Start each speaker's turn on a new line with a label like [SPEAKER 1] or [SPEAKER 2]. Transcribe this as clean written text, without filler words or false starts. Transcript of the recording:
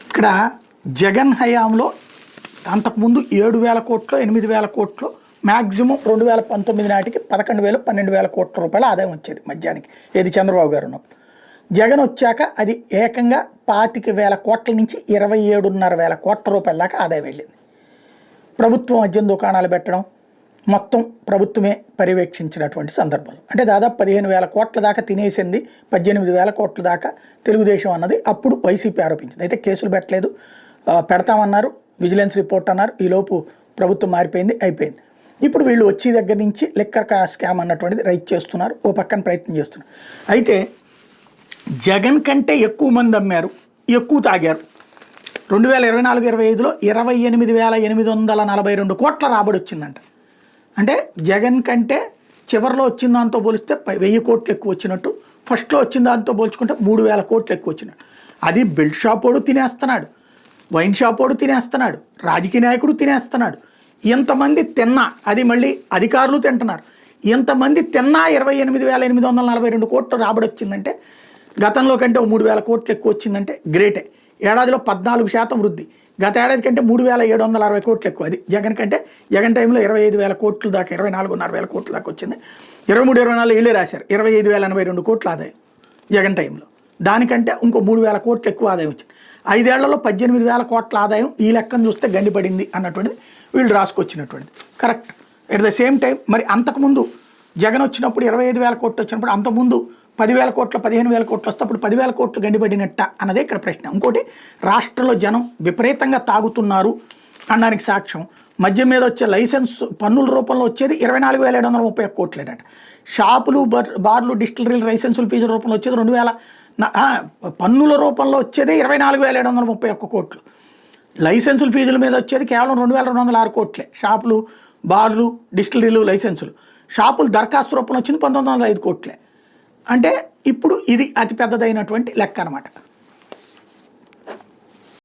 [SPEAKER 1] ఇక్కడ జగన్ హయాంలో అంతకుముందు 7,000 కోట్లు 8,000 కోట్లు మ్యాక్సిమం 2019 నాటికి 11,000 12,000 కోట్ల రూపాయల ఆదాయం వచ్చేది మధ్యానికి, ఏది చంద్రబాబు గారు ఉన్నప్పుడు. జగన్ వచ్చాక అది ఏకంగా 25,000 కోట్ల నుంచి 27,500 కోట్ల రూపాయల దాకా ఆదాయం వెళ్ళింది. ప్రభుత్వం మద్యం దుకాణాలు పెట్టడం మొత్తం ప్రభుత్వమే పర్యవేక్షించినటువంటి సందర్భంలో, అంటే దాదాపు 15,000 కోట్ల దాకా తినేసింది. 18,000 కోట్ల దాకా తెలుగుదేశం అన్నది అప్పుడు వైసీపీ ఆరోపించింది. అయితే కేసులు పెట్టలేదు, పెడతామన్నారు, విజిలెన్స్ రిపోర్ట్ అన్నారు. ఈలోపు ప్రభుత్వం మారిపోయింది, అయిపోయింది. ఇప్పుడు వీళ్ళు వచ్చే దగ్గర నుంచి లిక్కర్ స్కామ్ అన్నటువంటిది రైట్ చేస్తున్నారు, ఓ పక్కన ప్రయత్నం చేస్తున్నారు. అయితే జగన్ కంటే ఎక్కువ మంది అమ్మారు, ఎక్కువ తాగారు. 2024-25లో 28,842 కోట్ల రాబడి వచ్చిందంట. అంటే జగన్ కంటే చివరిలో వచ్చిన దాంతో పోలిస్తే 1,000 కోట్లు ఎక్కువ వచ్చినట్టు, ఫస్ట్లో వచ్చిన దాంతో పోల్చుకుంటే 3,000 కోట్లు ఎక్కువ వచ్చినట్టు. అది బెల్ట్ షాప్ వాడు తినేస్తున్నాడు, వైన్ షాప్ వాడు తినేస్తున్నాడు, రాజకీయ నాయకుడు తినేస్తున్నాడు. ఎంతమంది తిన్నా, అది మళ్ళీ అధికారులు తింటున్నారు. ఎంతమంది తిన్నా 28,842 కోట్లు రాబడి వచ్చిందంటే, గతంలో కంటే 3,000 కోట్లు ఎక్కువ వచ్చిందంటే గ్రేటే. ఏడాదిలో 14% వృద్ధి, గత ఏడాది కంటే 3,760 కోట్లు ఎక్కువ. అది జగన్ కంటే, జగన్ టైంలో 25,000 కోట్లు దాకా, 24,500 కోట్ల దాకా వచ్చింది. 23-24 ఏళ్ళే రాశారు 25,082 కోట్ల ఆదాయం జగన్ టైంలో. దానికంటే ఇంకో 3,000 కోట్లు ఎక్కువ ఆదాయం వచ్చింది. 5 ఏళ్లలో 18,000 కోట్ల ఆదాయం ఈ లెక్కను చూస్తే గండిపడింది అన్నటువంటిది వీళ్ళు రాసుకొచ్చినటువంటిది correct. At the same time మరి అంతకుముందు జగన్ వచ్చినప్పుడు 25,000 కోట్లు వచ్చినప్పుడు, అంతకుముందు 10,000 కోట్లు 15,000 కోట్లు వస్తే అప్పుడు 10,000 కోట్లు గండిపడినట్ట అన్నదే ఇక్కడ ప్రశ్న. ఇంకోటి, రాష్ట్రంలో జనం విపరీతంగా తాగుతున్నారు అనడానికి సాక్ష్యం మద్యం మీద వచ్చే లైసెన్స్ పన్నుల రూపంలో వచ్చేది 24,731 కోట్లేనట. షాపులు, బార్లు, డిస్టిలరీలు లైసెన్సుల ఫీజుల రూపంలో వచ్చేది 2,000, పన్నుల రూపంలో వచ్చేదే 24,731 కోట్లు. లైసెన్సుల ఫీజుల మీద వచ్చేది కేవలం 2,206 కోట్లే. షాపులు, బార్లు, డిస్టిలరీలు లైసెన్సులు, షాపులు దరఖాస్తు రూపంలో వచ్చింది 1,905 కోట్లే. అంటే ఇప్పుడు ఇది అతి పెద్దదైనటువంటి లెక్క అనమాట.